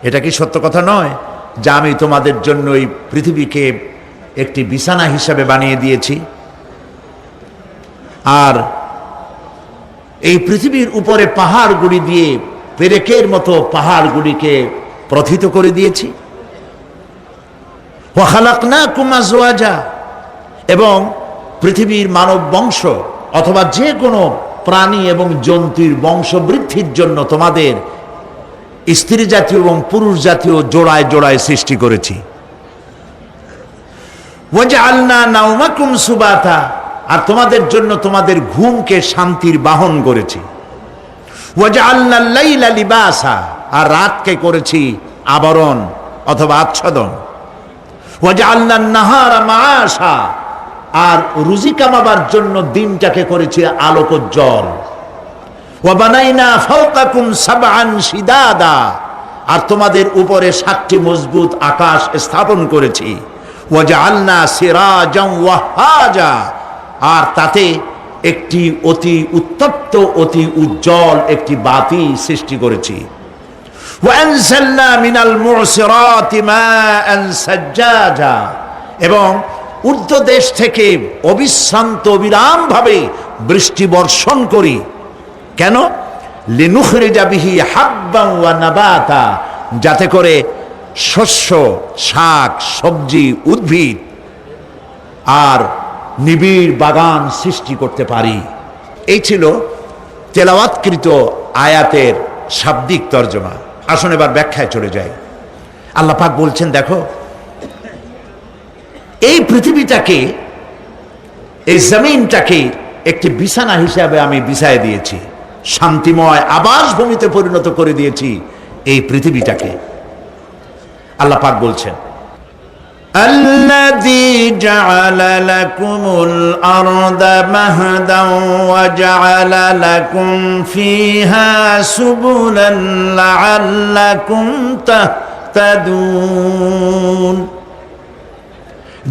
এটা কি সত্য কথা নয় যে আমি তোমাদের জন্য এই পৃথিবীকে একটি বিছানা হিসাবে বানিয়ে দিয়েছি, আর এই পৃথিবীর উপরে পাহাড়গুলি দিয়ে পেরেকের মতো পাহাড়গুলিকে প্রথিত করে দিয়েছি। ওয়া খালাকনাকুম আজওয়াজা, এবং পৃথিবীর মানব বংশ অথবা যে কোনো প্রাণী এবং জন্তুর বংশ বৃদ্ধির জন্য তোমাদের স্ত্রী জাতীয় এবং পুরুষ জাতীয় জোড়ায় জোড়ায় সৃষ্টি করেছি। ওয়াজআলনা নাওমাকুম সুবাতা, আর তোমাদের জন্য তোমাদের ঘুমকে শান্তির বাহন করেছি। ওয়াজআলনা লাইলা লিবাসা, আর রাতকে করেছি আবরণ অথবা আচ্ছাদন। ওয়াজআলনা নাহারা মাআশা, আর রুজি কামাবার জন্য দিনটাকে করেছি আলোকোজ্জ্বল। ওয়া বানাইনা ফাওকাকুম সাবআন শিদাদা, আর তোমাদের উপরে 7টি মজবুত আকাশ স্থাপন করেছি। ওয়াজআলনা সিরাজাম ওয়াহাজা, আর তাতে একটি অতি উত্তপ্ত অতি উজ্জ্বল একটি বাতি সৃষ্টি করেছি। ওয়া আনজালনা মিনাল মুসিরাতি মাআন সাজ্জাজা, এবং ঊর্ধ্ব দেশ থেকে অবিশ্রান্ত অবিরামভাবে বৃষ্টি বর্ষণ করি। কেন? লিনুখরিজা বিহি হাব্বান ওয়া নাবাতা, যাতে করে শস্য, শাক, সবজি, উদ্ভিদ আর নিবিড় বাগান সৃষ্টি করতে পারি। এই ছিল তেলাওয়াতকৃত আয়াতের শাব্দিক তর্জমা। আসুন এবার ব্যাখ্যায় চলে যাই। আল্লাহ পাক বলছেন, দেখো এই পৃথিবীটাকে, এই জমিনটাকে একটি বিছানা হিসাবে আমি বিছায় দিয়েছি, শান্তিময় আবাস ভূমিতে পরিণত করে দিয়েছি এই পৃথিবীটাকে। আল্লাহ পাক বলছেন, আল্লাযী জাআলা লাকুমুল আরদা মাহদান ওয়া জাআলা লাকুম ফীহা সুবুলান লাআল্লাকুম তাহতাদুন,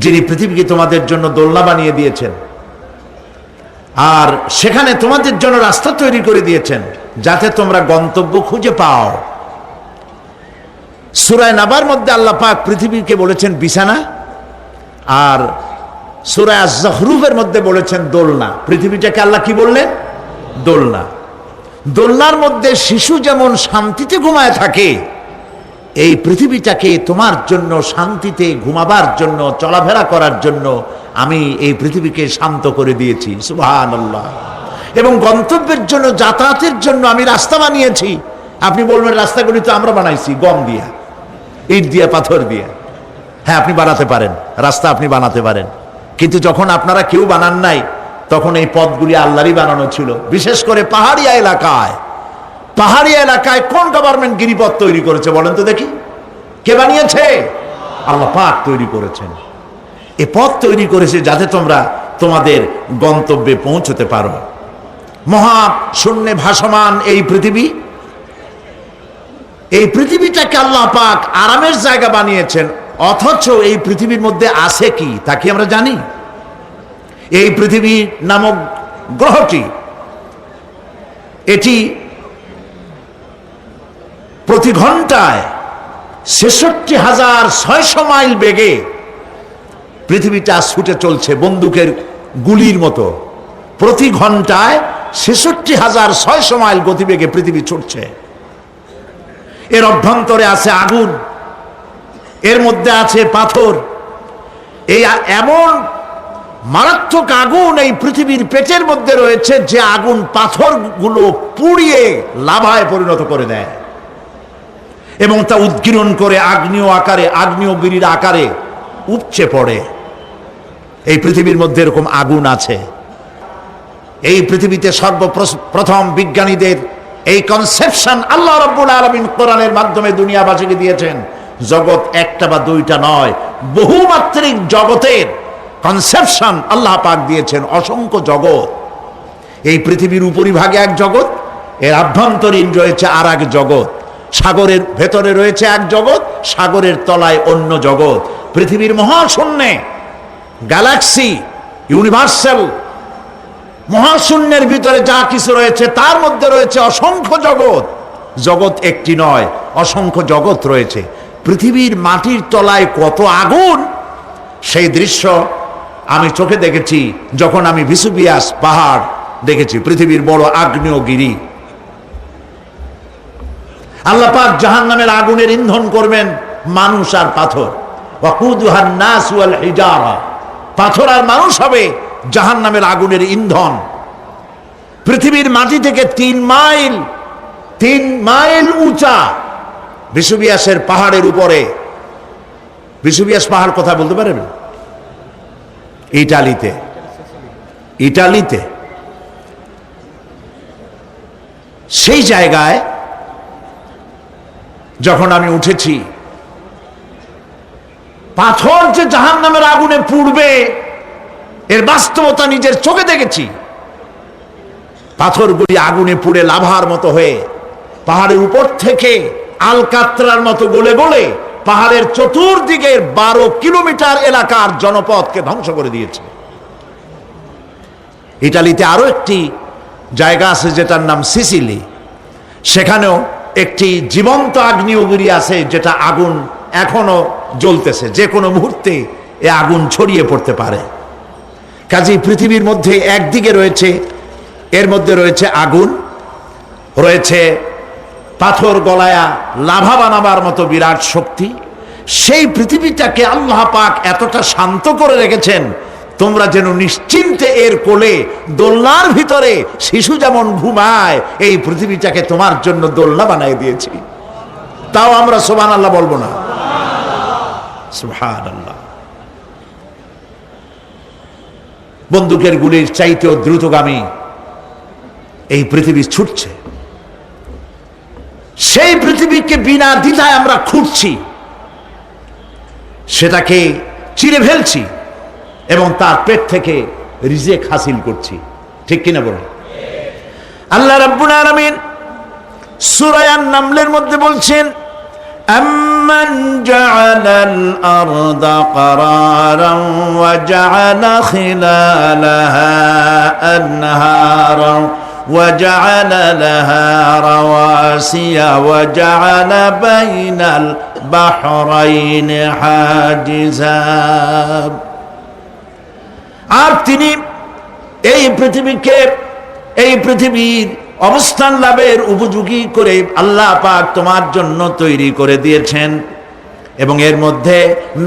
যিনি পৃথিবীকে তোমাদের জন্য দোলনা বানিয়ে দিয়েছেন আর সেখানে তোমাদের জন্য রাস্তা তৈরি করে দিয়েছেন যাতে তোমরা গন্তব্য খুঁজে পাও। সূরা নাবার মধ্যে আল্লাহ পাক পৃথিবীকে বলেছেন বিছানা, আর সূরা আয-যুখরুফের মধ্যে বলেছেন দোলনা। পৃথিবীটাকে আল্লাহ কি বললেন? দোলনা। দোলনার মধ্যে শিশু যেমন শান্তিতে ঘুমায় থাকে, এই পৃথিবীটাকে তোমার জন্য শান্তিতে ঘুমাবার জন্য, চলাফেরা করার জন্য আমি এই পৃথিবীকে শান্ত করে দিয়েছি। সুবহানাল্লাহ। এবং গন্তব্যের জন্য, যাতায়াতের জন্য আমি রাস্তা বানিয়েছি। আপনি বলবেন রাস্তাগুলি তো আমরা বানাইছি গম দিয়া, ইট দিয়া, পাথর দিয়া। হ্যাঁ, আপনি বানাতে পারেন, রাস্তা আপনি বানাতে পারেন, কিন্তু যখন আপনারা কেউ বানান নাই তখন এই পথগুলি আল্লাহরই বানানো ছিল। বিশেষ করে পাহাড়িয়া এলাকায়, পাহাড়ি এলাকায় কোন গভর্নমেন্ট গিরিপথ তৈরি করেছে বলেন তো দেখি? কে বানিয়েছে? আল্লাহ পাক তৈরি করেছেন। এই পথ তৈরি করেছে যাতে তোমরা তোমাদের গন্তব্যে পৌঁছতে পারো। মহা শূন্যে ভাসমান এই পৃথিবী, এই পৃথিবীটাকে আল্লাহ পাক আরামের জায়গা বানিয়েছেন, অথচ এই পৃথিবীর মধ্যে আছে কি তা কি আমরা জানি? এই পৃথিবী নামক গ্রহটি, এটি প্রতি ঘন্টায় ৬৬,৬০০ মাইল বেগে পৃথিবীটা ছুটে চলছে বন্দুকের গুলির মতো। প্রতি ঘন্টায় ৬৬,৬০০ মাইল গতিবেগে পৃথিবী ছুটছে। এর অভ্যন্তরে আছে আগুন, এর মধ্যে আছে পাথর। এই এমন মারাত্মক আগুন এই পৃথিবীর পেটের মধ্যে রয়েছে যে আগুন পাথরগুলো পুড়িয়ে লাভায় পরিণত করে দেয় এবং তা উদ্গীরণ করে আগ্নেয় আকারে, আগ্নেয়গিরির আকারে উপচে পড়ে। এই পৃথিবীর মধ্যে এরকম আগুন আছে। এই পৃথিবীতে সর্বপ্রথম বিজ্ঞানীদের এই কনসেপশন আল্লাহ রাব্বুল আলামিন কোরআনের মাধ্যমে দুনিয়াবাসীকে দিয়েছেন। জগৎ একটা বা দুইটা নয়, বহুমাত্রিক জগতের কনসেপশন আল্লাহ পাক দিয়েছেন, অসংখ্য জগৎ। এই পৃথিবীর উপরিভাগে এক জগৎ, এর আভ্যন্তরীণ রয়েছে আর এক জগৎ। সাগরের ভেতরে রয়েছে এক জগৎ, সাগরের তলায় অন্য জগৎ। পৃথিবীর মহাশূন্যে, গ্যালাক্সি, ইউনিভার্সাল মহাশূন্যের ভিতরে যা কিছু রয়েছে তার মধ্যে রয়েছে অসংখ্য জগৎ। জগৎ একটি নয়, অসংখ্য জগৎ রয়েছে। পৃথিবীর মাটির তলায় কত আগুন, সেই দৃশ্য আমি চোখে দেখেছি যখন আমি ভিসুভিয়াস পাহাড় দেখেছি, পৃথিবীর বড় আগ্নেয়গিরি। আল্লাহ পাক জাহান্নামের আগুনের ইন্ধন করবেন মানুষ আর পাথর। ওয়াকুদুহান নাস ওয়াল হিজারা, পাথর আর মানুষ হবে জাহান্নামের আগুনের ইন্ধন। পৃথিবীর মাটি থেকে 3 মাইল উঁচা ভিসুভিয়াসের পাহাড়ের উপরে। ভিসুভিয়াস পাহাড় কথা বলতে পারেন? ইটালিতে সেই জায়গায় যখন আমি উঠেছি, পাথর যে জাহান্নামের আগুনে পুড়বে এর বাস্তবতা নিজের চোখে দেখেছি। পাথরগুলি আগুনে পুড়ে লাভার মতো হয়ে পাহাড়ের উপর থেকে আলকাত্রার মতো গলে গলে পাহাড়ের চতুর্দিকের 12 কিলোমিটার এলাকার জনপদকে ধ্বংস করে দিয়েছে। ইটালিতে আরো একটি জায়গা আছে যেটার নাম সিসিলি, সেখানেও একটি জীবন্ত আগ্নেয়গিরি আছে, যেটা আগুন এখনো জ্বলতেছে, যে কোনো মুহূর্তে এ আগুন ছড়িয়ে পড়তে পারে। কাজেই পৃথিবীর মধ্যে একদিকে রয়েছে, এর মধ্যে রয়েছে আগুন, রয়েছে পাথর গলায়া লাভা বানাবার মতো বিরাট শক্তি। সেই পৃথিবীটাকে আল্লাহ পাক এতটা শান্ত করে রেখেছেন, তোমরা যেন নিশ্চিন্তে এর কোলে দোলনার ভিতরে শিশু যেমন ঘুমায়, এই পৃথিবীটাকে তোমার জন্য দোলনা বানিয়ে দিয়েছি। তাও আমরা সুবহানাল্লাহ বলবো না? সুবহানাল্লাহ। বন্দুকের গুলির চাইতেও দ্রুতগামী এই পৃথিবী ছুটছে। সেই পৃথিবীকে বিনা দ্বিধায় আমরা খুঁজছি, সেটাকে চিরে ফেলছি এবং তার পেট থেকে রিজেক হাসিল করছি। ঠিক কিনা বলুন? আল্লাহ রাব্বুল আলামিন সূরা আন-নামলের মধ্যে বলছেন, আম্মান জাআলাল আরদা ক্বারারান ওয়া জাআলা খিলালাহা আনহারান وجعل لها رواسي وجعل بين البحرين حاجزا। আর তিনি এই পৃথিবীর অবস্থান লাভের উপযোগী করে আল্লাহ পাক তোমার জন্য তৈরি করে দিয়েছেন, এবং এর মধ্যে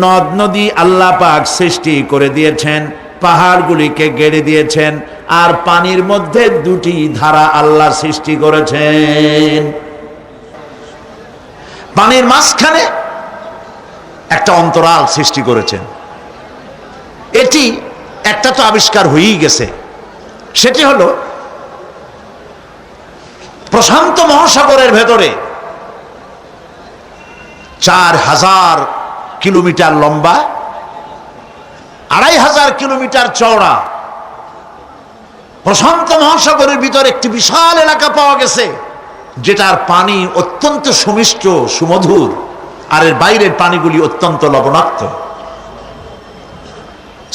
নদ নদী আল্লাহ পাক সৃষ্টি করে দিয়েছেন, পাহাড়গুলিকে গেড়ে দিয়েছেন, আর পানির মধ্যে 2টি ধারা আল্লাহ সৃষ্টি করেছেন। পানির মাঝখানে একটা অন্তরাল সৃষ্টি করেছেন। এটি একটা তো আবিষ্কার হয়েই গেছে, সেটি হলো প্রশান্ত মহাসাগরের ভেতরে 4000 কিলোমিটার লম্বা, 2500 কিলোমিটার চওড়া প্রশান্ত মহাসাগরের ভিতরে একটি বিশাল এলাকা পাওয়া গেছে, যেটার পানি অত্যন্ত সুমিষ্ট সুমধুর, আর এর বাইরের পানিগুলি অত্যন্ত লবণাক্ত।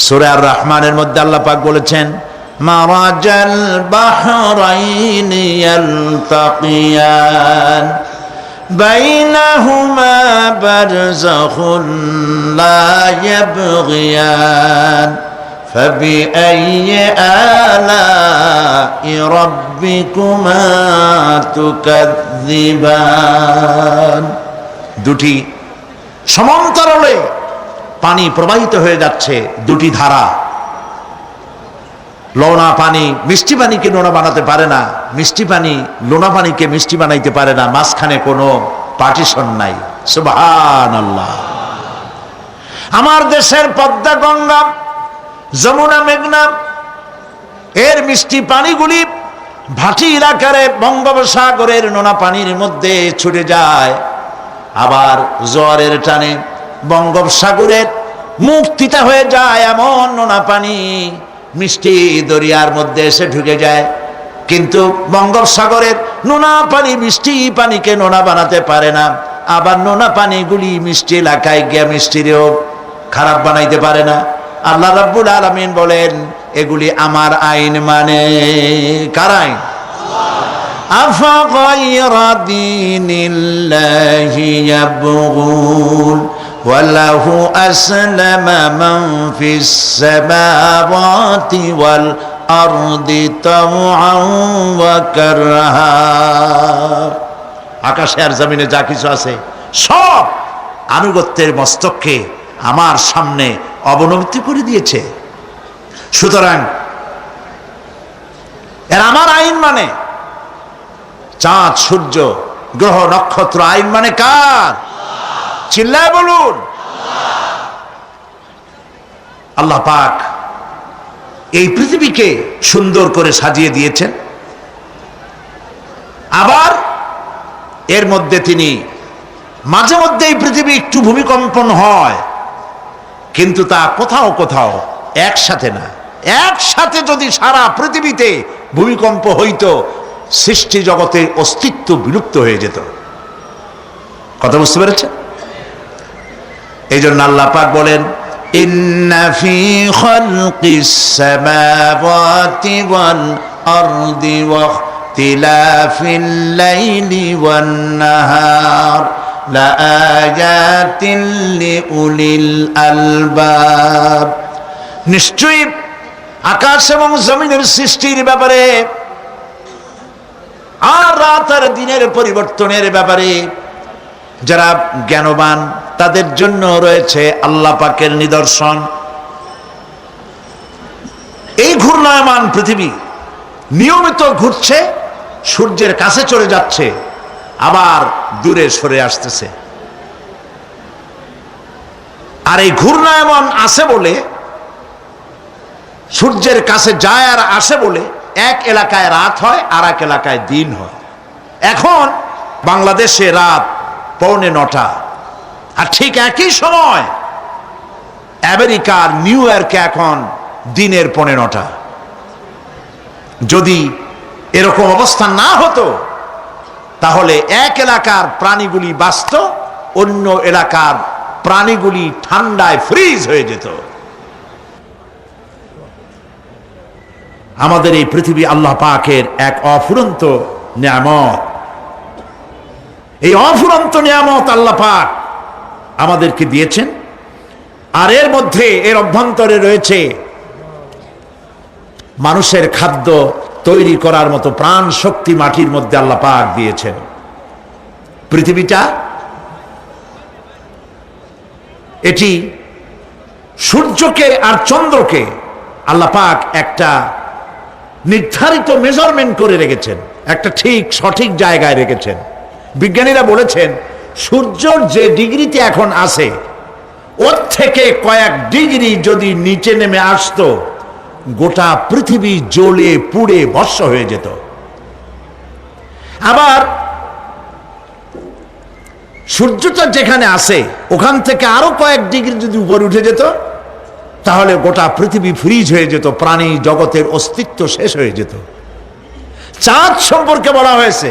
সূরা আর-রহমানের মধ্যে আল্লাহ পাক বলেছেন, মারাজাল বাহরাইনি ইয়ালতাকিয়ান বাইনাহুমা বারযাখুন লা ইয়াবগিয়ান فبأي آلاء ربكما تكذبان। 2টি সমান্তরালে পানি প্রবাহিত হয়ে যাচ্ছে, 2টি ধারা। লোনা পানি মিষ্টি পানিকে লোনা বানাতে পারে না, মিষ্টি পানি লোনা পানিকে মিষ্টি বানাইতে পারে না, মাঝখানে কোনো পার্টিশন নাই। সুবহানাল্লাহ। আমার দেশের পদ্মা, গঙ্গা, যমুনা, মেঘনা এর মিষ্টি পানিগুলি ভাটি এলাকারে বঙ্গোপসাগরের নোনা পানির মধ্যে ছুটে যায়, আবার জোয়ারের টানে বঙ্গোপসাগরের মুখ তিতা হয়ে যায়, এমন নোনা পানি মিষ্টি দরিয়ার মধ্যে এসে ঢুকে যায়। কিন্তু বঙ্গোপসাগরের নোনা পানি মিষ্টি পানিকে নোনা বানাতে পারে না, আবার নোনা পানিগুলি মিষ্টি এলাকায় গিয়ে মিষ্টিরেও খারাপ বানাইতে পারে না। আল্লাহ রাব্বুল আলামিন বলেন, এগুলি আমার আইন। মানে কার আইন? أفغير دين الله يبغون وله أسلم من في السماوات والأرض طوعا وكرها। আকাশে আর জমিনে যা কিছু আছে সব আনুগত্যের মস্তককে আমার সামনে অবনতি করে দিয়েছে। সুতরাং এর আমার আইন মানে, চাঁদ সূর্য গ্রহ নক্ষত্র আইন মানে কার? চিল্লায় বলুন। আল্লাহ পাক এই পৃথিবীকে সুন্দর করে সাজিয়ে দিয়েছেন, আবার এর মধ্যে তিনি মাঝে মধ্যে এই পৃথিবী একটু ভূমিকম্পন হয়, কিন্তু তা কোথাও কোথাও একসাথে না। একসাথে যদি সারা পৃথিবীতে ভূমিকম্প হইতো, সৃষ্টি জগতের অস্তিত্ব বিলুপ্ত হয়ে যেত। কথা বুঝতে পেরেছেন? এই জন্য আল্লাহ পাক বলেন, ইন্না ফি খালকিস সামাওয়াতি ওয়াল আরদি ওয়া ইখতিলাফিল লাইলি ওয়ান নাহার লাআয়াতিন লিউলিল আলবাব। নিশ্চয়ই আকাশ এবং জমিনের সৃষ্টির ব্যাপারে আর রাত আর দিনের পরিবর্তনের ব্যাপারে যারা জ্ঞানবান তাদের জন্য রয়েছে আল্লাহ পাকের নিদর্শন। এই ঘূর্ণায়মান পৃথিবী নিয়মিত ঘুরছে, সূর্যের কাছে চলে যাচ্ছে, আবার দূরে সরে আসতেছে। আর এই ঘূর্ণায়মান আসে বলে, সূর্যের কাছে যায় আর আসে বলে এক এলাকায় রাত হয় আর এক এলাকায় দিন হয়। এখন বাংলাদেশে রাত 8:45, আর ঠিক একই সময় আমেরিকার নিউ ইয়র্কে এখন দিনের 9:15। যদি এরকম অবস্থা না হতো তাহলে এক এলাকার প্রাণীগুলি বাঁচত, অন্য এলাকার প্রাণীগুলি ঠান্ডায় ফ্রিজ হয়ে যেত। আমাদের এই পৃথিবী আল্লাহ পাকের এক অফুরন্ত নিয়ামত। এই অফুরন্ত নিয়ামত আল্লাহ পাক আমাদেরকে দিয়েছেন, আর এর মধ্যে এর অভ্যন্তরে রয়েছে মানুষের খাদ্য তৈরি করার মতো প্রাণ শক্তি মাটির মধ্যে আল্লাহ পাক দিয়েছেন। পৃথিবীটা এটি সূর্যকে আর চন্দ্রকে আল্লাহ পাক একটা নির্ধারিত মেজারমেন্ট করে রেখেছেন, একটা ঠিক সঠিক জায়গায় রেখেছেন। বিজ্ঞানীরা বলেছেন সূর্যর যে ডিগ্রিতে এখন আছে ওর থেকে কয়েক ডিগ্রি যদি নিচে নেমে আসতো, গোটা পৃথিবী জ্বলে পুড়ে ভস্ম হয়ে যেত। আবার সূর্যটা যেখানে আছে ওখান থেকে আরো কয়েক ডিগ্রি যদি উপরে উঠে যেত, তাহলে গোটা পৃথিবী ফ্রিজ হয়ে যেত, প্রাণী জগতের অস্তিত্ব শেষ হয়ে যেত। চাঁদ সম্পর্কে বলা হয়েছে,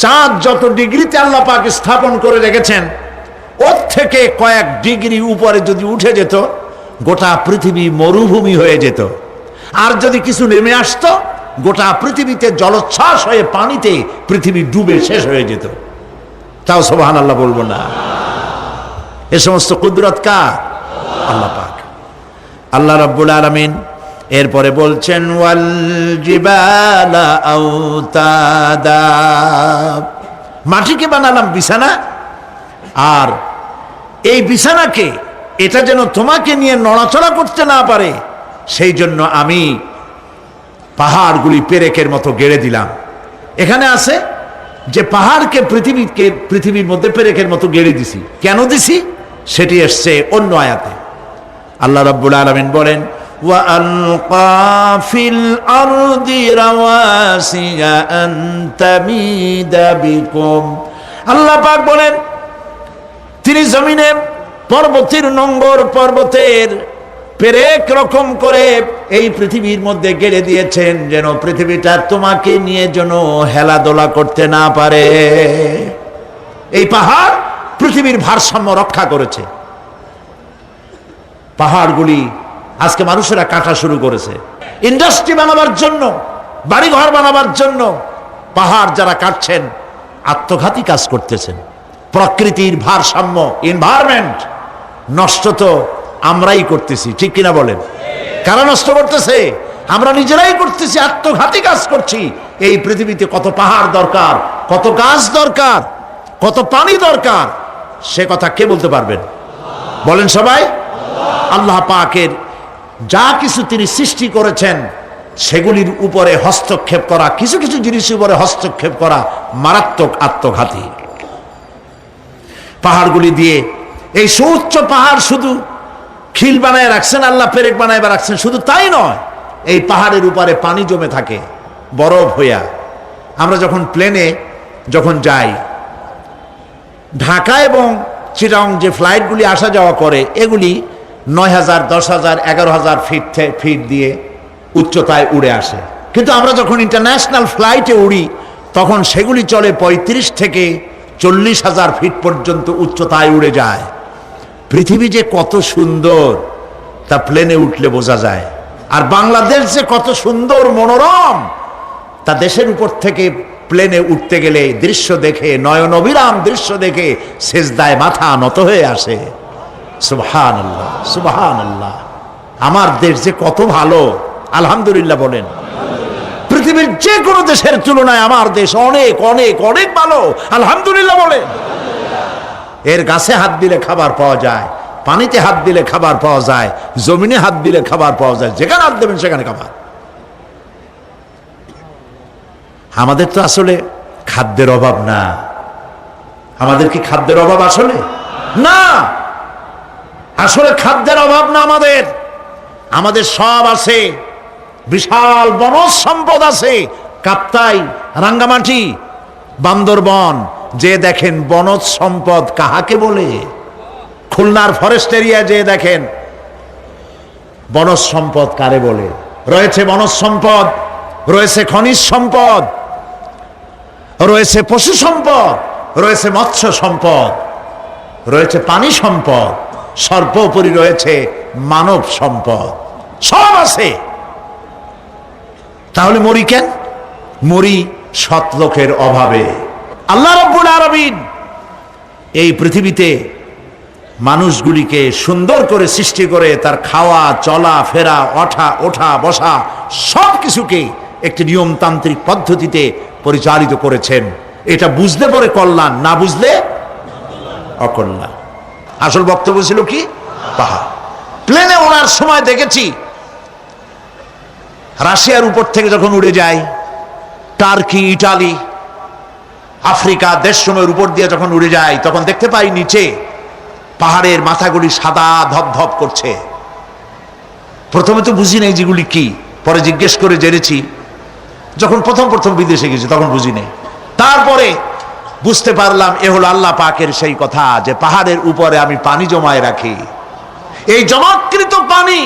চাঁদ যত ডিগ্রিতে আল্লাহ পাক স্থাপন করে রেখেছেন ওর থেকে কয়েক ডিগ্রি উপরে যদি উঠে যেত, গোটা পৃথিবী মরুভূমি হয়ে যেত। আর যদি কিছু নেমে আসতো, গোটা পৃথিবীতে জলোচ্ছ্বাস হয়ে পানিতে পৃথিবী ডুবে শেষ হয়ে যেত। তাও সুবহানাল্লাহ বলবো না? এ সমস্ত কুদরত কার? আল্লাহ পাক। আল্লাহ রাব্বুল আলামিন এরপরে বলছেন, ওয়াল জিবালা আওতাদা, মাটিকে বানালাম বিছানা, আর এই বিছানাকে এটা যেন তোমাকে নিয়ে নড়াচড়া করতে না পারে সেই জন্য আমি পাহাড়গুলি পেরেকের মতো গেড়ে দিলাম। এখানে আছে যে পাহাড়কে পৃথিবীর মধ্যে পেরেকের মতো গেড়ে দিছি। কেন দিছি সেটি এসছে অন্য আয়াতে। আল্লাহ রাব্বুল আলামিন বলেন, وَأَلْقَى فِي الْأَرْضِ رَوَاسِيَ أَن تَمِيدَ بِكُمْ। আল্লাহ পাক বলেন তিনি জমিনে পর্বতের নোঙ্গর, পর্বতের পেরেক রকম করে এই পৃথিবীর মধ্যে গেড়ে দিয়েছেন, যেন পৃথিবীটা তোমাকে নিয়ে যেন হেলাদোলা করতে না পারে। এই পাহাড় পৃথিবীর ভারসাম্য রক্ষা করেছে। পাহাড়গুলি আজকে মানুষেরা কাটা শুরু করেছে ইন্ডাস্ট্রি বানাবার জন্য, বাড়িঘর বানাবার জন্য, পাহাড় যারা কাটছেন আত্মঘাতী কাজ করতেছেন। প্রকৃতির ভারসাম্য, এনভায়রনমেন্ট নষ্ট তো আমরাই করতেছি, ঠিক কিনা বলেন? কারা নষ্ট করতেছে? আমরা নিজেরাই করতেছি, আত্মঘাতী কাজ করছি। এই পৃথিবীতে কত পাহাড় দরকার, কত গাছ দরকার, কত পানি দরকার, সে কথা কে বলতে পারবেন? বলেন সবাই। আল্লাহ পাকের যা কিছু তিনি সৃষ্টি করেছেন সেগুলির উপরে হস্তক্ষেপ করা, কিছু কিছু জিনিসের উপরে হস্তক্ষেপ করা মারাত্মক আত্মঘাতী। পাহাড়গুলি দিয়ে, এই সুউচ্চ পাহাড় শুধু খিল বানায় রাখছেন আল্লাহ, পেরেক বানায় রাখছেন, শুধু তাই নয়, এই পাহাড়ের উপরে পানি জমে থাকে বরফ হইয়া। আমরা যখন প্লেনে যখন যাই, ঢাকা এবং চিটাগং যে ফ্লাইটগুলি আসা যাওয়া করে, এগুলি 9,000, 10,000, 11,000 ফিট দিয়ে উচ্চতায় উড়ে আসে। কিন্তু আমরা যখন ইন্টারন্যাশনাল ফ্লাইটে উড়ি তখন সেগুলি চলে 35 থেকে 40,000 ফিট পর্যন্ত উচ্চতায় উড়ে যায়। পৃথিবী যে কত সুন্দর তা প্লেনে উঠলে বোঝা যায়। আর বাংলাদেশ যে কত সুন্দর মনোরম তা দেশের উপর থেকে প্লেনে উঠতে গেলে দৃশ্য দেখে, নয়নবিরাম দৃশ্য দেখে সেজদায় মাথা নত হয়ে আসে। সুবহানাল্লাহ, সুবহানাল্লাহ। আমার দেশ যে কত ভালো, আলহামদুলিল্লাহ বলেন। পৃথিবীর যে কোনো দেশের তুলনায় আমার দেশ অনেক অনেক অনেক ভালো, আলহামদুলিল্লাহ বলেন। এর গাছে হাত দিলে খাবার পাওয়া যায়, পানিতে হাত দিলে খাবার পাওয়া যায়, জমিনে হাত দিলে খাবার পাওয়া যায়, যেখানে হাত দেবেন সেখানে খাবার। আমাদের তো আসলে খাদ্যের অভাব না। আমাদের কি খাদ্যের অভাব আসলে? না, আসলে খাদ্যের অভাব না। আমাদের সব আছে, বিশাল বনজ সম্পদ আছে। কাপ্তাই, রাঙ্গামাটি, বান্দরবন যে দেখেন বনজ সম্পদ কাহাকে বলে। খুলনার ফরেস্ট এরিয়া যে দেখেন বনজ সম্পদ কারে বলে। রয়েছে বনজ সম্পদ, রয়েছে খনিজ সম্পদ, রয়েছে পশু সম্পদ, রয়েছে মৎস্য সম্পদ, রয়েছে পানি সম্পদ, সর্বোপরি রয়েছে মানব সম্পদ। সব আছে। তাহলে মরি কেন? মরি সৎ লোকের অভাবে। আল্লাহ রাব্বুল আলামিন এই পৃথিবীতে মানুষগুলিকে সুন্দর করে সৃষ্টি করে তার খাওয়া, চলা ফেরা, ওঠা বসা সব কিছুকে একটি নিয়মতান্ত্রিক পদ্ধতিতে পরিচালিত করেছেন। এটা বুঝলে পরে কল্যাণ, না বুঝলে অকল্যাণ। আসল বক্তব্য ছিল কি? পাহাড়। প্লেনে ওড়ার সময় দেখেছি রাশিয়ার উপর থেকে যখন উড়ে যায়, টার্কি, ইটালি, আফ্রিকা দেশসমূহের উপর দিয়ে যখন উড়ে যায় তখন দেখতে পাই নিচে পাহাড়ের মাথাগুলি সাদা ধপধপ করছে। প্রথমে তো বুঝি নাই যেগুলি কি, পরে জিজ্ঞেস করে জেনেছি। যখন প্রথম বিদেশে গেছি তখন বুঝি নাই, তারপরে বুঝতে পারলাম এ হলো আল্লাহ পাকের সেই কথা যে পাহাড়ের উপরে আমি পানি জমায় রাখি। এই জমাকৃত পানি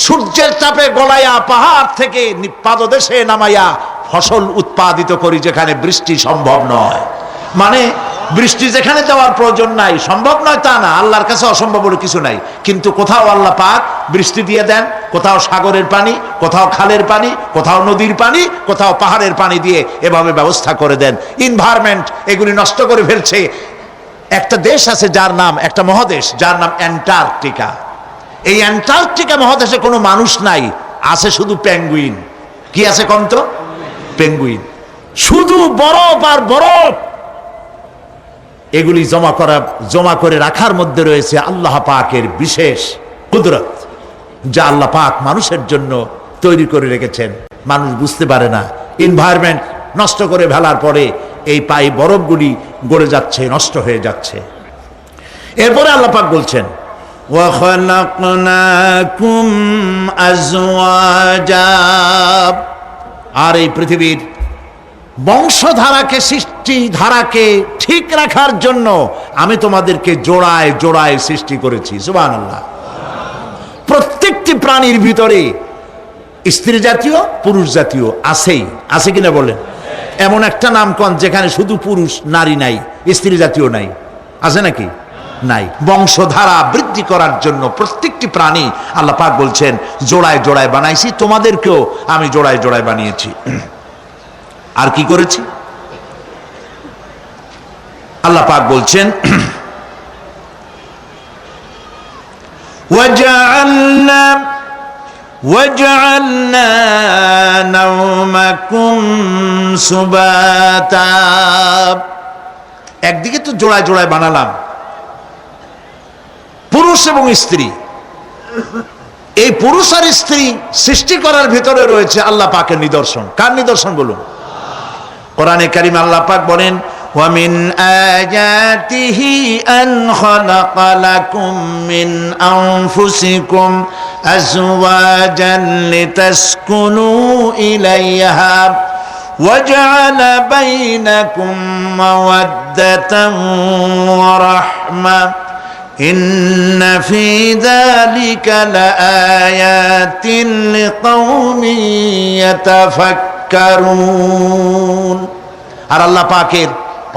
সূর্যের তাপে গলাইয়া পাহাড় থেকে পাদদেশে নামাইয়া ফসল উৎপাদিত করি যেখানে বৃষ্টি সম্ভব নয়। মানে বৃষ্টি যেখানে দেওয়ার প্রয়োজন নাই, সম্ভব নয় তা না, আল্লাহর কাছে অসম্ভব বলে কিছু নাই। কিন্তু কোথাও আল্লাহ পাক বৃষ্টি দিয়ে দেন, কোথাও সাগরের পানি, কোথাও খালের পানি, কোথাও নদীর পানি, কোথাও পাহাড়ের পানি দিয়ে এভাবে ব্যবস্থা করে দেন। এনভায়রনমেন্ট এগুলি নষ্ট করে ফেলছে। একটা দেশ আছে যার নাম, একটা মহাদেশ যার নাম অ্যান্টার্কটিকা। এই অ্যান্টার্কটিকা মহাদেশে কোনো মানুষ নাই, আছে শুধু পেঙ্গুইন। কি আছে কোন তো? পেঙ্গুইন। শুধু বরফ আর বরফ। এগুলি জমা করে রাখার মধ্যে রয়েছে আল্লাহ পাকের বিশেষ কুদরত, যা আল্লাহ পাক মানুষের জন্য তৈরি করে রেখেছেন। মানুষ বুঝতে পারে না। এনভায়রনমেন্ট নষ্ট করে ফেলার পরে এই বরফগুলি গড়ে যাচ্ছে, নষ্ট হয়ে যাচ্ছে। এরপরে আল্লাহ পাক বলছেন وَخَلَقْنَاكُمْ أَزْوَاجًا, আর এই পৃথিবীর বংশধারাকে, সৃষ্টিধারাকে ঠিক রাখার জন্য আমি তোমাদেরকে জোড়ায় জোড়ায় সৃষ্টি করেছি। সুবহানাল্লাহ। প্রত্যেকটি প্রাণীর ভিতরে স্ত্রী জাতীয়, পুরুষ জাতীয় আছেই। আছে কিনা বলেন? এমন একটা নাম কোন যেখানে শুধু পুরুষ, নারী নাই, স্ত্রী জাতীয় নাই? আছে নাকি? নাই। বংশধারা বৃদ্ধি করার জন্য প্রত্যেকটি প্রাণী আল্লাহ পাক বলছেন জোড়ায় জোড়ায় বানাইছি, তোমাদেরকেও আমি জোড়ায় জোড়ায় বানিয়েছি। আর কি করেছি? আল্লাহ পাক বলছেন وَجَعَلْنَا نَوْمَكُمْ سُبَاتًا। একদিকে তো জোড়ায় জোড়ায় বানালাম পুরুষ এবং স্ত্রী। এই পুরুষ আর স্ত্রী সৃষ্টি করার ভিতরে রয়েছে আল্লাহ পাকের নিদর্শন। কার নিদর্শন বলুন? কোরআনে কারিমে আল্লাহ পাক বলেন وَمِنْ آيَاتِهِ أَنْ خَلَقَ لَكُم مِّنْ أَنفُسِكُمْ أَزْوَاجًا لِتَسْكُنُوا إِلَيْهَا وَجَعَلَ بَيْنَكُم مَّوَدَّةً وَرَحْمَةً إِنَّ فِي ذَلِكَ لَآيَاتٍ لِقَوْمٍ يَتَفَكَّرُونَ। আর আল্লাহ পাকের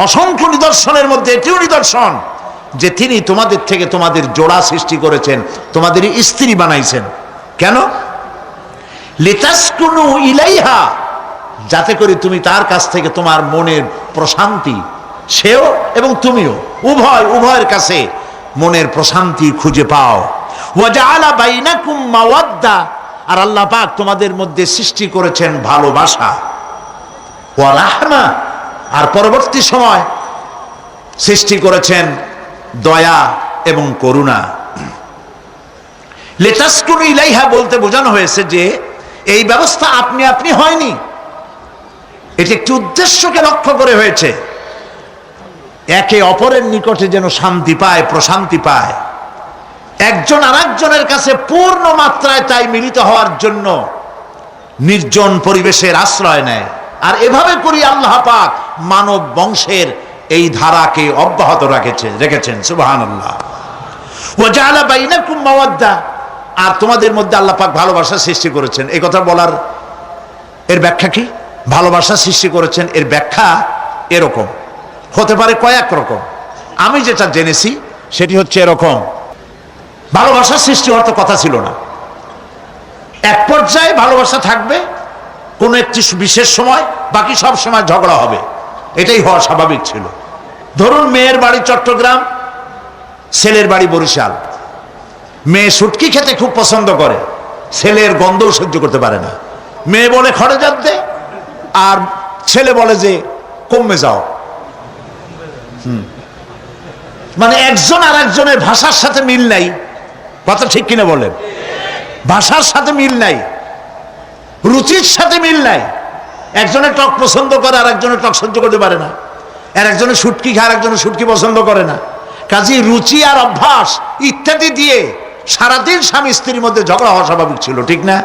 অসংখ্য নিদর্শনের মধ্যে এটিও নিদর্শন যে তিনি তোমাদের থেকে তোমাদের জোড়া সৃষ্টি করেছেন, তোমাদের স্ত্রী বানাইছেন। কেন? লিতাসকুনু ইলাইহা, যাতে করে তুমি তার কাছ থেকে তোমার মনের প্রশান্তি, সেও এবং তুমিও উভয়ের কাছে মনের প্রশান্তি খুঁজে পাও। ওয়া জাআলা বাইনাকুম মাওয়াদ্দা, আর আল্লাহ পাক তোমাদের মধ্যে সৃষ্টি করেছেন ভালোবাসা। ওয়া রাহমা, আর পরবর্তী সময় সৃষ্টি করেছেন দয়া এবং করুণা। লিতাসকুনু ইলাইহা বলতে বোঝানো হয়েছে যে এই ব্যবস্থা আপনি আপনি হয়নি, এটি একটি উদ্দেশ্যকে লক্ষ্য করে হয়েছে। একে অপরের নিকটে যেন শান্তি পায়, প্রশান্তি পায়, একজন আরেকজনের কাছে পূর্ণ মাত্রায় তাই মিলিত হওয়ার জন্য নির্জন পরিবেশের আশ্রয় নেয়। আর এভাবে করি আল্লাহ পাক মানব বংশের এই ধারাকে অব্যাহত রেখেছেন। সুবহানাল্লাহ। ওয়া জাআলা বাইনাকুম মাওয়াদ্দা, আর তোমাদের মধ্যে আল্লাহ পাক ভালোবাসা সৃষ্টি করেছেন। এই কথা বলার এর ব্যাখ্যা কি? ভালোবাসা সৃষ্টি করেছেন এর ব্যাখ্যা এরকম হতে পারে, কয়েক রকম। আমি যেটা জেনেছি সেটি হচ্ছে এরকম: ভালোবাসা সৃষ্টি হওয়ার তো কথা ছিল না। এক পর্যায়ে ভালোবাসা থাকবে কোনো একটি বিশেষ সময়, বাকি সব সময় ঝগড়া হবে, এটাই হওয়া স্বাভাবিক ছিল। ধরুন মেয়ের বাড়ি চট্টগ্রাম, ছেলের বাড়ি বরিশাল। মেয়ে শুটকি খেতে খুব পছন্দ করে, ছেলের গন্ধও সহ্য করতে পারে না। মেয়ে বলে খড়ে জাত দে, আর ছেলে বলে যে কমে যাও। মানে একজন আর একজনের ভাষার সাথে মিল নাই। কথা ঠিক কিনা বলেন? ভাষার সাথে মিল নাই, রুচির সাথে মিল নাই। একজনের টক পছন্দ করে আর একজনের টক সহ্য করতে পারে না, আর একজনের শুটকি খায় আর একজনের শুটকি পছন্দ করে না। কাজেই রুচি আর অভ্যাস ইত্যাদি দিয়ে সারাদিন স্বামী স্ত্রীর মধ্যে ঝগড়া হওয়া স্বাভাবিক ছিল, ঠিক না?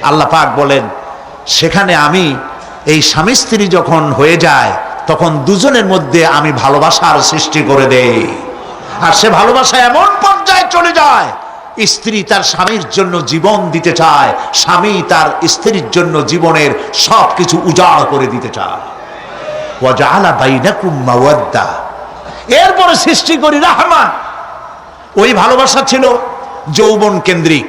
আল্লাহ পাক বলেন সেখানে আমি এই স্বামী স্ত্রী যখন হয়ে যায় তখন দুজনের মধ্যে আমি ভালোবাসার সৃষ্টি করে দেই। আর সে ভালোবাসা এমন পর্যায়ে চলে যায়, স্ত্রী তার স্বামীর জন্য জীবন দিতে চায়, স্বামী তার স্ত্রীর জন্য জীবনের সবকিছু উজাড় করে দিতে চায়। ওয়া জাআলা বাইনাকুম মাওয়াদ্দা, এরপরে সৃষ্টি করি রাহমা। ওই ভালোবাসা ছিল যৌবন কেন্দ্রিক,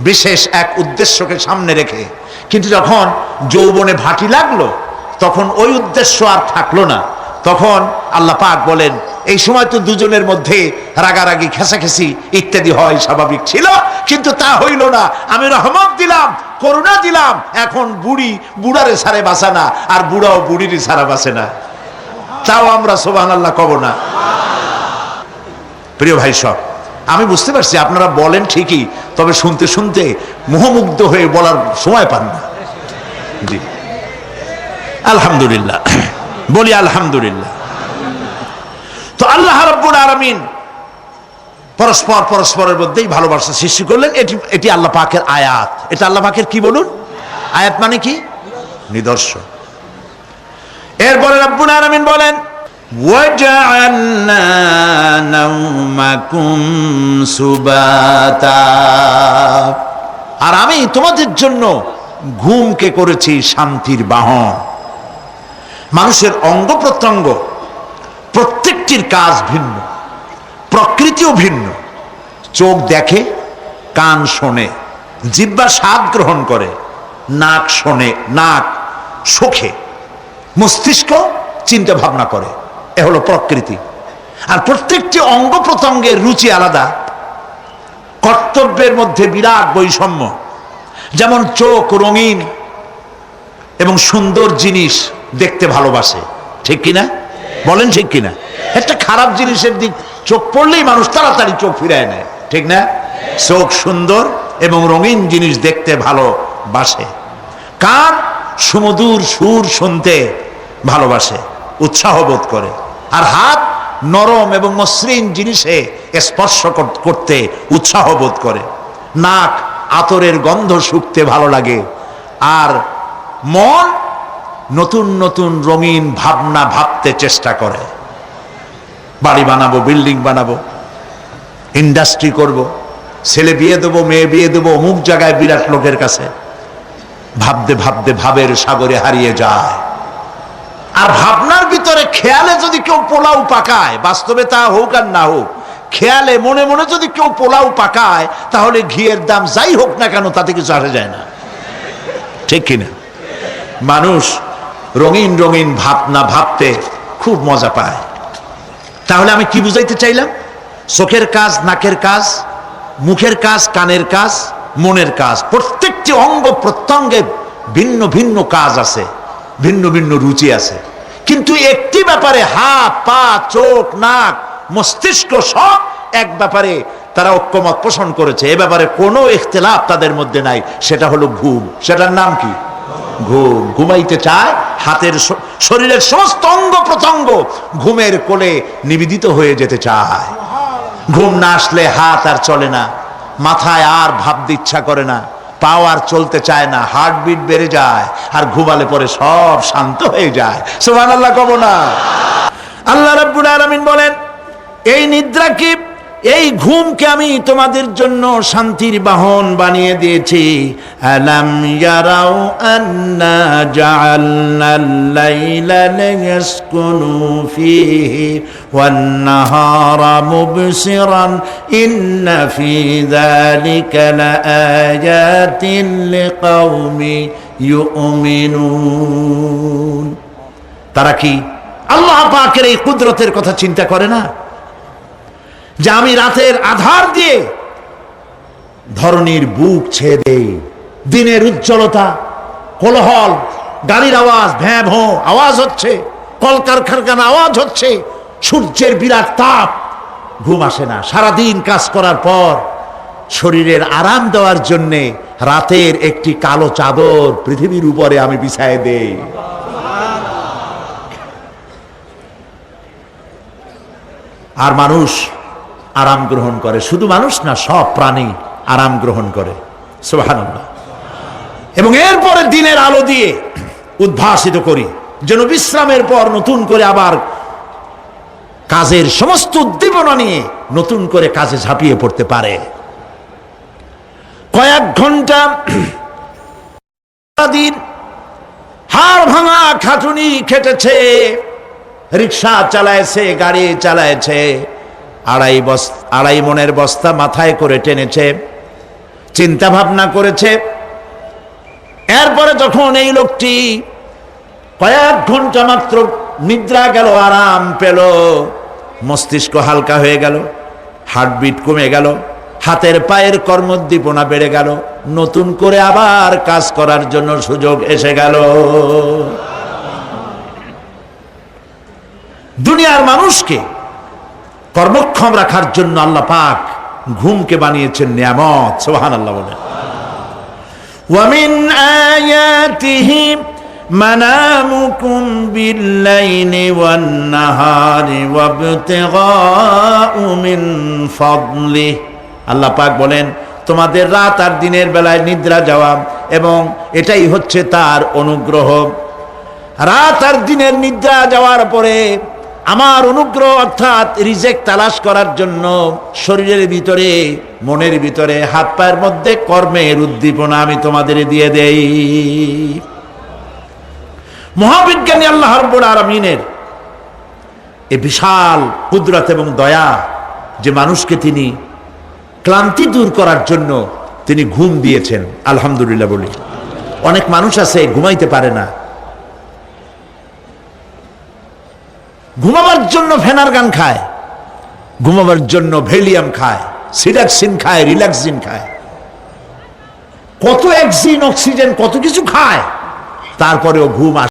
বিশেষ এক উদ্দেশ্যকে সামনে রেখে। কিন্তু যখন যৌবনে ভাটি লাগলো তখন ওই উদ্দেশ্য আর থাকলো না। তখন আল্লাহ পাক বলেন এই সময় তো দুজনের মধ্যে রাগারাগি, খেসাখেসি ইত্যাদি হয়, স্বাভাবিক ছিল, কিন্তু তা হইল না। আমি রহমত দিলাম, করুণা দিলাম। এখন বুড়ি বুড়ারে সারে বাঁচে না, আর বুড়াও বুড়িরই সারা বাঁচে না। তাও আমরা সুবহানাল্লাহ কব না? প্রিয় ভাই সব, আমি বুঝতে পারছি আপনারা বলেন ঠিকই, তবে শুনতে শুনতে মোহমুগ্ধ হয়ে বলার সময় পান না। জি আলহামদুলিল্লাহ, বলি আলহামদুলিল্লাহ। তো আল্লাহ রাব্বুল আলামিন পরস্পরের মধ্যেই ভালোবাসা সৃষ্টি করলেন। এটি আল্লাহ পাকের আয়াত। এটা আল্লাহ পাকের কি বলুন? আয়াত মানে কি? নিদর্শন। এরপরে রাব্বুল আলামিন বলেন ওয়াজআলনা নাওমাকুম সুবাতা, আর আমি তোমাদের জন্য ঘুমকে করেছি শান্তির বাহন। মানুষের অঙ্গ প্রত্যঙ্গ প্রত্যেকটির কাজ ভিন্ন, প্রকৃতিও ভিন্ন। চোখ দেখে, কান শোনে, জিহ্বা স্বাদ গ্রহণ করে, নাক শোনে, নাক শোখে, মস্তিষ্ক চিন্তা ভাবনা করে, এ হলো প্রকৃতি। আর প্রত্যেকটি অঙ্গ প্রত্যঙ্গের রুচি আলাদা, কর্তব্যের মধ্যে বিরাট বৈষম্য। যেমন চোখ রঙিন এবং সুন্দর জিনিস দেখতে ভালোবাসে, ঠিক কিনা বলেন? ঠিক কিনা? একটা খারাপ জিনিসের দিক চোখ পড়লেই মানুষ তাড়াতাড়ি চোখ ফিরায় নেয়, ঠিক না? চোখ সুন্দর এবং রঙিন জিনিস দেখতে ভালোবাসে। কান সুমধুর সুর শুনতে ভালোবাসে, উৎসাহ বোধ করে। আর হাত নরম এবং মসৃণ জিনিসে স্পর্শ করতে উৎসাহ বোধ করে। নাক আতরের গন্ধ শুঁকতে ভালো লাগে। আর মন নতুন নতুন রঙিন ভাবনা ভাবতে চেষ্টা করে। বাড়ি বানাবো, বিল্ডিং বানাবো, ইন্ডাস্ট্রি করব, ছেলে বিয়ে দেবো, মেয়ে বিয়ে দেবো অমুক জায়গায় বিরাট লোকের কাছে। ভাবতে ভাবতে ভাবের সাগরে হারিয়ে যায়। আর ভাবনার ভিতরে খেয়ালে যদি কেউ পোলাও পাকায়, বাস্তবে তা হোক আর না হোক, খেয়ালে মনে মনে যদি কেউ পোলাও পাকায়, তাহলে ঘিয়ের দাম যাই হোক না কেন তাতে কিছু আসে যায় না, ঠিক কিনা? মানুষ রঙিন রঙিন ভাবনা ভাবতে খুব মজা পায়। তাহলে আমি কি বুঝাইতে চাইলাম? চোখের কাজ, নাকের কাজ, মুখের কাজ, কানের কাজ, মনের কাজ, প্রত্যেকটি অঙ্গ প্রত্যঙ্গের ভিন্ন ভিন্ন কাজ আছে, ভিন্ন ভিন্ন রুচি আছে। কিন্তু একটি ব্যাপারে হাত, পা, চোখ, নাক, মস্তিষ্ক সব এক ব্যাপারে তারা ঐক্যমত পোষণ করেছে। এ ব্যাপারে কোনো ইখতিলাফ তাদের মধ্যে নাই, সেটা হলো ঘুম। সেটার নাম কি? ঘুম। ঘুমাইতে চায়, হাতের শরীরের সমস্ত অঙ্গ প্রত্যঙ্গ ঘুমের কোলে নিবেদিত হয়ে যেতে চায়। ঘুম না আসলে হাত আর চলে না, মাথায় আর ভাবতে ইচ্ছা করে না, পাও আর চলতে চায় না, হার্টবিট বেড়ে যায়। আর ঘুমালে পরে সব শান্ত হয়ে যায়। সুবহানাল্লাহ কব না? আল্লাহ রাব্বুল আলামিন বলেন, এই নিদ্রা কি, এই ঘুমকে আমি তোমাদের জন্য শান্তির বাহন বানিয়ে দিয়েছি। আলাম ইয়ারাউ আন্না জাআলনাল লাইলা লিয়াসকুনু ফীহি ওয়ান নাহারা মুবসিরান ইন্না ফী যালিকা লাআয়াতিন লিকাওমি ইউমিনুন। তারা কি আল্লাহ পাকের এই কুদরতের কথা চিন্তা করে না, যে আমি রাতের আধার দিয়ে ধরনীর বুক ছেয়ে দেই, দিনের উজ্জ্বলতা, কোলাহল, গাড়ির আওয়াজ, ভ্যাঁ ভোঁ আওয়াজ হচ্ছে, কলকারখানা আওয়াজ হচ্ছে, সূর্যের বিরাট তাপ, ঘুম আসে না। সারাদিন কাজ করার পর শরীরের আরাম দেওয়ার জন্যে রাতের একটি কালো চাদর পৃথিবীর উপরে আমি বিছায় দেই। আর মানুষ আরাম গ্রহণ করে। শুধু মানুষ না, সব প্রাণী আরাম গ্রহণ করে। সুবহানাল্লাহ। এবং এরপরে দিনের আলো দিয়ে উদ্ভাসিত করি, যেন বিশ্রামের পর নতুন করে আবার কাজের সমস্ত উদ্দীপনা নিয়ে নতুন করে কাজে ঝাঁপিয়ে পড়তে পারে। কয়েক ঘন্টা দিন হাড় ভাঙা খাটুনি খেটেছে, রিক্সা চালাইছে, গাড়ি চালাইছে, আড়াই মনের বস্তা মাথায় করে টেনেছে, চিন্তা ভাবনা করেছে। এরপরে যখন এই লোকটি কয়েক ঘন্টা মাত্র নিদ্রা গেল, আরাম পেল, মস্তিষ্ক হালকা হয়ে গেল, হার্টবিট কমে গেল, হাতের পায়ের কর্মোদ্দীপনা বেড়ে গেল, নতুন করে আবার কাজ করার জন্য সুযোগ এসে গেল। দুনিয়ার মানুষকে কর্মক্ষম রাখার জন্য আল্লাহ পাক ঘুমকে বানিয়েছেন নিয়ামত। সুবহানাল্লাহ বলেন। ওয়া মিন আয়াতিহি মানামুকুম বিল-লাইলি ওয়ান-নাহারি ওয়াবতিগাউ মিন ফাদলি। আল্লাহ পাক বলেন, তোমাদের রাত আর দিনের বেলায় নিদ্রা যাওয়া, এবং এটাই হচ্ছে তার অনুগ্রহ। রাত আর দিনের নিদ্রা যাওয়ার পরে আমার অনুগ্রহ অর্থাৎ রিজেক তালাশ করার জন্য শরীরের ভিতরে, মনের ভিতরে, হাত পায়ের মধ্যে কর্মের উদ্দীপনা আমি তোমাদের দিয়ে দেই। মহাবিজ্ঞানী আল্লাহ রাব্বুল আলামিনের এই বিশাল কুদরত এবং দয়া, যে মানুষকে তিনি ক্লান্তি দূর করার জন্য তিনি ঘুম দিয়েছেন, আলহামদুলিল্লাহ বলি। অনেক মানুষ আছে ঘুমাইতে পারে না, ঘুমাবার জন্য ফেনারগান খায়, ঘুমাবার জন্য ভেলিয়াম খায়, সিডাক্সিন খায়, রিল্যাক্সিন খায়, কত অক্সিজেন কত কিছু খায়, তারপরেও ঘুম আসে